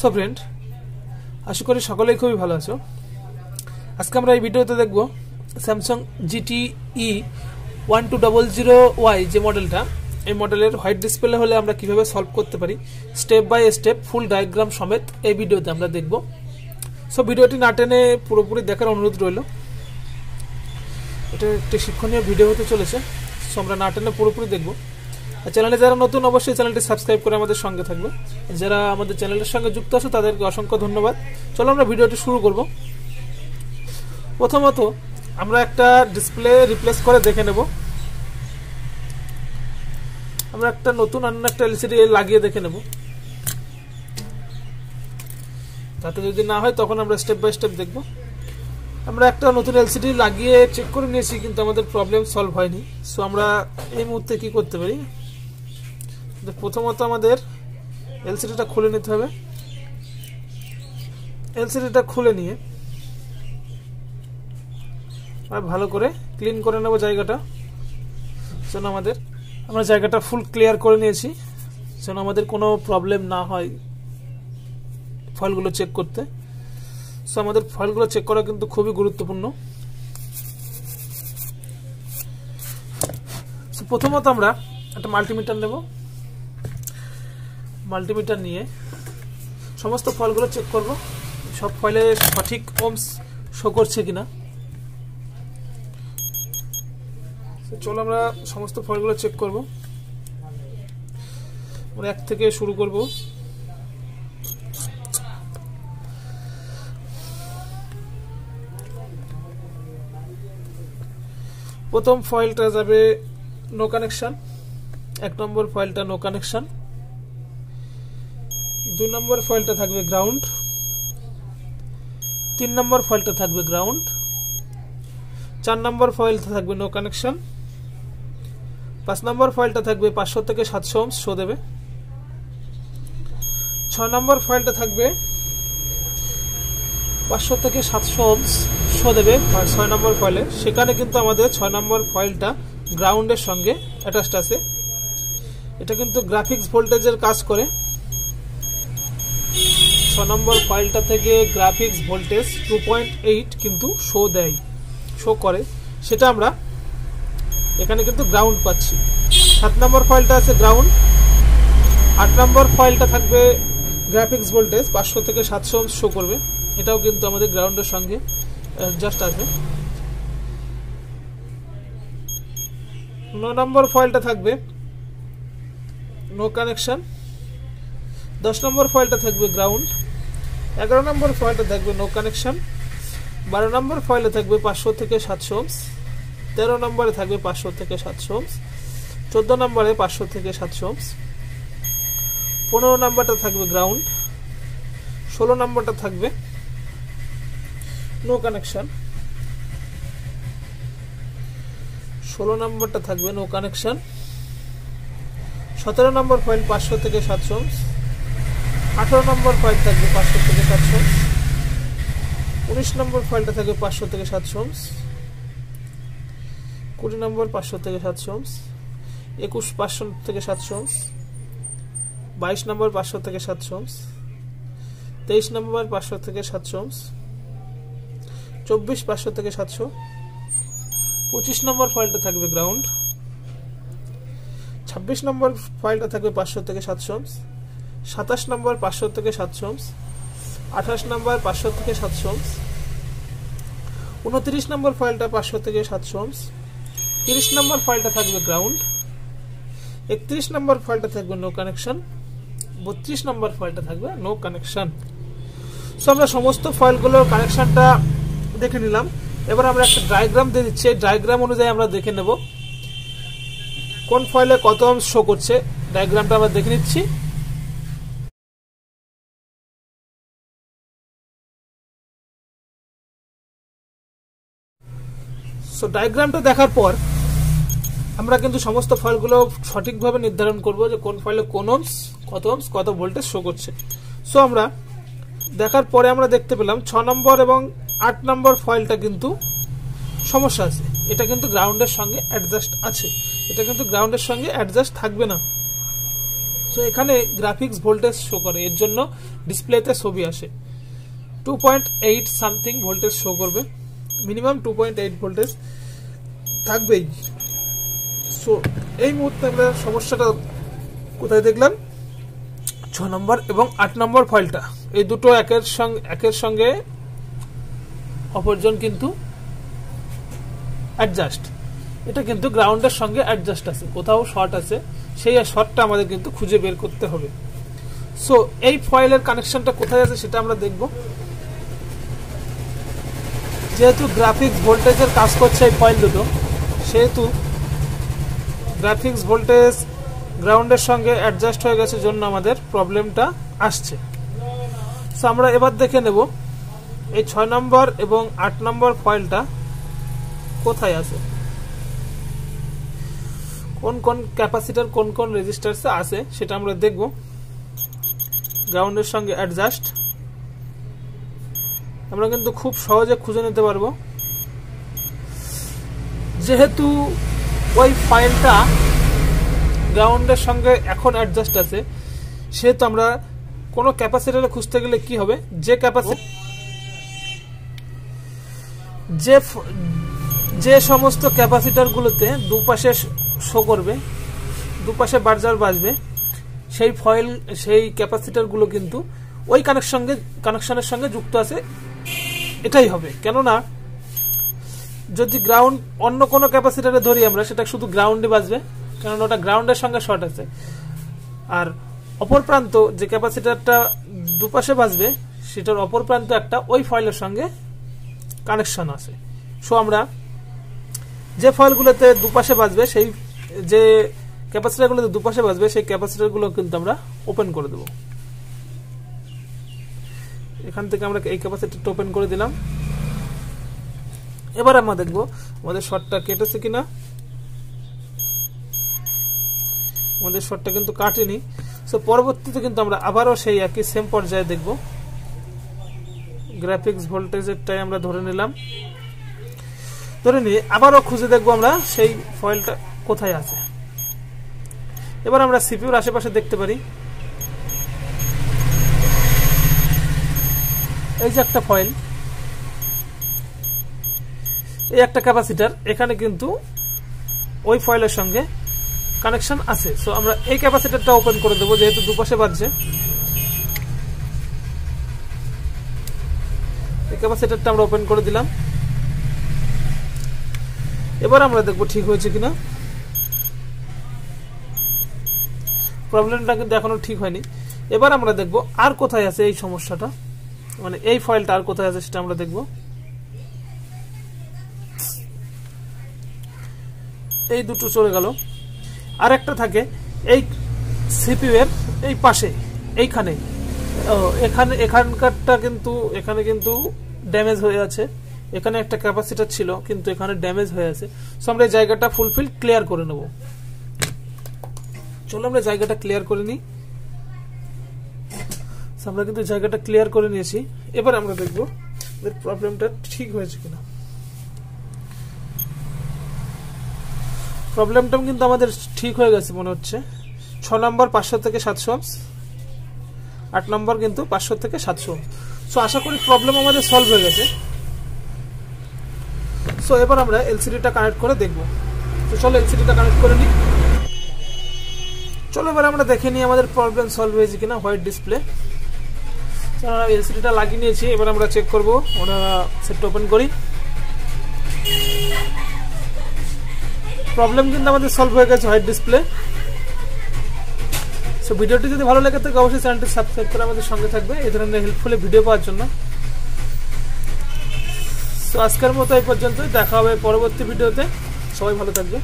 So friend, আশা করি সকলেই খুবই ভালো আছো। আজকে আমরা এই ভিডিওতে দেখব স্যামসাং gt-e1200y যে মডেলটা, এই মডেলের হোয়াইট ডিসপ্লে হলে আমরা কিভাবে সলভ করতে পারি step by step full diagram সমেত এই ভিডিওতে আমরা দেখব। সো ভিডিওটি না টেনে পুরোপুরি দেখার অনুরোধ রইল। এটা একটি শিক্ষণীয় ভিডিও হতে চলেছে, সো আমরা না টেনে পুরোপুরি দেখব। আর চ্যানেলে যারা নতুন অবশ্যই চ্যানেলটি সাবস্ক্রাইব করে আমাদের সঙ্গে থাকবে। যারা আমাদের চ্যানেলের সঙ্গে যুক্ত আছে তাদেরকে অসংখ্য ধন্যবাদ। চলো আমরা ভিডিওটি শুরু করব। প্রথমত আমরা একটা ডিসপ্লে রিপ্লেস করে দেখে নেব। আমরা একটা নতুন অন্য একটা এলসিডি লাগিয়ে দেখে নেব, তাতে যদি না হয় তখন আমরা স্টেপ বাই স্টেপ দেখব। আমরা একটা নতুন এলসিডি লাগিয়ে চেক করে নিয়েছি, কিন্তু আমাদের প্রবলেম সলভ হয়নি। সো আমরা এই মুহূর্তে কি করতে পারি, প্রথমত আমাদের এলসিডিটা খুলে নিতে হবে। এলসিডিটা খুলে নিয়ে ভালো করে ক্লিন করে নেব জায়গাটা, যেন আমরা জায়গাটা ফুল ক্লিয়ার করে নিয়েছি, যেন আমাদের কোনো প্রবলেম না হয় ফাইলগুলো চেক করতে। সো আমাদের ফাইলগুলো চেক করা কিন্তু খুবই গুরুত্বপূর্ণ। সো প্রথমত আমরা একটা মাল্টিমিটার নেব। মাল্টিমিটার নিয়ে সমস্ত ফাইলগুলো চেক করব, সব ফাইলে সঠিক ওহমস শো করছে কিনা। চলো আমরা সমস্ত ফাইলগুলো চেক করব। আমরা এক থেকে শুরু করব। প্রথম ফাইলটা যাবে নো কানেকশন, 1 নম্বর ফাইলটা নো কানেকশন। 2 নম্বর ফাইলটা থাকবে গ্রাউন্ড, 3 নম্বর ফাইলটা থাকবে গ্রাউন্ড, 4 নম্বর ফাইলটা থাকবে নো কানেকশন, 5 নম্বর ফাইলটা থাকবে 500 থেকে 700 ওহমস শো দেবে, 6 নম্বর ফাইলটা থাকবে 500 থেকে 700 ওহমস শো দেবে 6 নম্বর ফাইলে। সেখানে কিন্তু আমাদের 6 নম্বর ফাইলটা গ্রাউন্ডের সঙ্গে অ্যাটাচড আছে। এটা কিন্তু গ্রাফিক্স ভোল্টেজের কাজ করে। 6 নম্বর ফাইলটা থেকে গ্রাফিক্স ভোল্টেজ 2.8 কিন্তু শো করে, সেটা আমরা এখানে কিন্তু গ্রাউন্ড পাচ্ছি। 7 নম্বর ফাইলটা আছে গ্রাউন্ড। 8 নম্বর ফাইলটা থাকবে গ্রাফিক্স ভোল্টেজ 500 থেকে 700 ওহমস শো করবে, এটাও কিন্তু আমাদের গ্রাউন্ডের সঙ্গে অ্যাডজাস্ট আছে। 9 নম্বর ফাইলটা থাকবে নো কানেকশন, 10 নম্বর ফাইলটা থাকবে গ্রাউন্ড, 11 নম্বর ফাইলটা থাকবে নো কানেকশন, 12 নম্বর ফাইলে থাকবে 500 থেকে 700 ওহমস, 13 নম্বরে থাকবে 500 থেকে 700 ওহমস, 14 নম্বরে 500 থেকে 700 ওহমস, 15 নম্বরটা থাকবে গ্রাউন্ড, 16 নম্বরটা থাকবে নো কানেকশন, 16 নম্বরটা থাকবে নো কানেকশন, 17 নম্বর ফাইল 500 থেকে 700 ওহমস, 18 নম্বর ফাইল থাকবে 500 থেকে 700 ওহমস, 19 নম্বর ফাইলটা থাকবে 500 থেকে 700 ওহমস, 20 নম্বর 500 থেকে 700 ওহমস, 21 500 থেকে 700 ওহমস, 22 নম্বর 500 থেকে 700 ওহমস, 23 নম্বর 500 থেকে 700 ওহমস, 24 500 থেকে 700, 25 নম্বর ফাইলটা থাকবে গ্রাউন্ড, 26 নম্বর ফাইলটা থাকবে 500 থেকে 700 ওহমস, 27 নম্বর 500 থেকে 700 ওহমস, 28 নম্বর 500 থেকে 700 ওহমস, 29 নম্বর ফাইলটা 500 থেকে 700 ওহমস, 30 নম্বর ফাইলটা থাকবে গ্রাউন্ড, 31 নম্বর ফাইলটা থাকবে নো কানেকশন, 32 নম্বর ফাইলটা থাকবে নো কানেকশন। সো আমরা সমস্ত ফাইলগুলোর কানেকশনটা দেখে নিলাম। এবার আমরা একটা ডায়াগ্রাম দিয়ে দিচ্ছি, ডায়াগ্রাম অনুযায়ী আমরা দেখে নেব কোন ফাইলে কত ওহমস শো করছে। ডায়াগ্রামটা আমরা দেখে নিচ্ছি। সো ডায়াগ্রামটা দেখার পর আমরা কিন্তু সমস্ত ফাইলগুলো সঠিকভাবে নির্ধারণ করব যে কোন ফাইলে কোন ওহমস, কত ওহমস, কত ভোল্টেজ শো করছে। সো আমরা দেখার পরে আমরা দেখতে পেলাম 6 নম্বর এবং 8 নম্বর ফাইলটা কিন্তু সমস্যা আছে। এটা কিন্তু গ্রাউন্ডের সঙ্গে অ্যাডজাস্ট আছে, এটা কিন্তু গ্রাউন্ডের সঙ্গে অ্যাডজাস্ট থাকবে না। সো এখানে গ্রাফিক্স ভোল্টেজ শো করে, এর জন্য ডিসপ্লেতে ছবি আসে 2.8 সামথিং ভোল্টেজ শো করবে, মিনিমাম 2.8 ভোল্টেজ থাকবেই। সো এই মুহূর্তে আমরা সমস্যাটা কোথায় দেখলাম, 6 নম্বর এবং 8 নম্বর ফাইলটা, এই দুটো একের সঙ্গে অপরজন কিন্তু অ্যাডজাস্ট, এটা কিন্তু গ্রাউন্ডের সঙ্গে অ্যাডজাস্ট আছে, কোথাও শর্ট আছে, সেই শর্টটা আমাদের কিন্তু খুঁজে বের করতে হবে। সো এই ফাইলের কানেকশনটা কোথায় আছে সেটা আমরা দেখব। যেহেতু গ্রাফিক্স ভোল্টেজের কাজ করছে এই ফাইল দুটো, সেহেতু গ্রাফিক্স ভোল্টেজ গ্রাউন্ডের সঙ্গে অ্যাডজাস্ট হয়ে গেছে, জন্য আমাদের প্রবলেমটা আসছে। সো আমরা এবার দেখে নেব এই 6 নম্বর এবং 8 নম্বর ফাইলটা কোথায় আছে, কোন কোন ক্যাপাসিটর কোন কোন রেজিস্টারসে আছে সেটা আমরা দেখব। গ্রাউন্ডের সঙ্গে অ্যাডজাস্ট আমরা কিন্তু খুব সহজে খুঁজে নিতে পারবো, যেহেতু ওই ফাইলটা গ্রাউন্ডের সঙ্গে এখন অ্যাডজাস্ট আছে, সেহেতু আমরা কোনো ক্যাপাসিটরে খুঁজতে গেলে কি হবে, যে সমস্ত ক্যাপাসিটরগুলোতে দুপাশে শো করবে, দুপাশে বার্জার বাজবে, সেই ক্যাপাসিটরগুলো কিন্তু ওই কানেকশনের সঙ্গে যুক্ত আছে, এটাই হবে। কেননা যদি গ্রাউন্ড অন্য কোনো ক্যাপাসিটরে ধরি আমরা, সেটা শুধু গ্রাউন্ডে বাজবে, কারণ ওটা গ্রাউন্ডের সঙ্গে শর্ট আছে। আর অপর প্রান্ত যে ক্যাপাসিটরটা দুপাশে বাজবে, সেটার অপর প্রান্ত একটা ওই ফাইলের সঙ্গে কানেকশন আছে। সো আমরা যে ফাইলগুলোতে দুপাশে বাজবে, সেই যে ক্যাপাসিটরগুলোতে দুপাশে বাজবে, সেই ক্যাপাসিটরগুলো কিন্তু আমরা ওপেন করে দেব। এখান থেকে আমরা এই ক্যাপাসিটরটা ওপেন করে দিলাম। এবার আমরা দেখব আমাদের শর্টটা কেটেছে কিনা। আমাদের শর্টটা কিন্তু কাটেনি। সো পরবর্তীতে কিন্তু আমরা আবারও সেই একই সেম পর্যায়ে দেখব। গ্রাফিক্স ভোল্টেজেরটাই আমরা ধরে নিলাম, ধরে নিয়ে আবারও খুঁজে দেখব আমরা সেই ফাইলটা কোথায় আছে। এবার আমরা সিপিইউর আশেপাশে দেখতে পারি, এই যে একটা ফাইল, এই একটা ক্যাপাসিটর, এখানে কিন্তু ওই ফাইলের সঙ্গে কানেকশন আছে। সো আমরা এই ক্যাপাসিটরটা ওপেন করে দেবো, যেহেতু দুপাশে বাজছে। এই ক্যাপাসিটরটা আমরা ওপেন করে দিলাম। এবার আমরা দেখবো ঠিক হয়েছে কিনা। প্রবলেমটা কিন্তু এখনো ঠিক হয়নি। এবার আমরা দেখবো আর কোথায় আছে এই সমস্যাটা, মানে এই ফাইলটা আর কোথায় আছে সেটা আমরা দেখব। এই দুটো চলে গেল। আর একটা থাকে এই সিপিইউ এর এই পাশে, এইখানে, এখানকারটা কিন্তু এখানে কিন্তু ড্যামেজ হয়ে আছে। এখানে একটা ক্যাপাসিটর ছিল, কিন্তু এখানে ড্যামেজ হয়ে আছে। সো আমরা এই জায়গাটা ফুলফিল ক্লিয়ার করে নেব। চলো আমরা জায়গাটা ক্লিয়ার করে নিই। আমরা কিন্তু জায়গাটা ক্লিয়ার করে নিয়েছি। এবার আমরা দেখব প্রবলেমটা ঠিক হয়েছে কিনা। প্রবলেমটা কিন্তু আমাদের ঠিক হয়ে গেছে মনে হচ্ছে। 6 নম্বর 500 থেকে 700, 8 নম্বর কিন্তু 500 থেকে 700। সো আশা করি প্রবলেম আমাদের সলভ হয়ে গেছে। সো এবার আমরা এলসিডিটা কানেক্ট করে দেখব। তো চলো এলসিডিটা কানেক্ট করে নিই। চলো এবার আমরা দেখে নিই আমাদের প্রবলেম সলভ হয়েছে কিনা। হোয়াইট ডিসপ্লে, এলসিডিটা লাগিয়ে নিয়েছি। এবার আমরা চেক করব। ওরা সেটটা ওপেন করি। প্রবলেম কিন্তু আমাদের সলভ হয়ে গেছে, হোয়াইট ডিসপ্লে। সো ভিডিওটি যদি ভালো লাগে থাকে অবশ্যই চ্যানেলটি সাবস্ক্রাইব করে আমাদের সঙ্গে থাকবে এই ধরনের হেল্পফুল ভিডিও পাওয়ার জন্য। সো আজকের মতো এই পর্যন্তই, দেখা হবে পরবর্তী ভিডিওতে। সবাই ভালো থাকবে।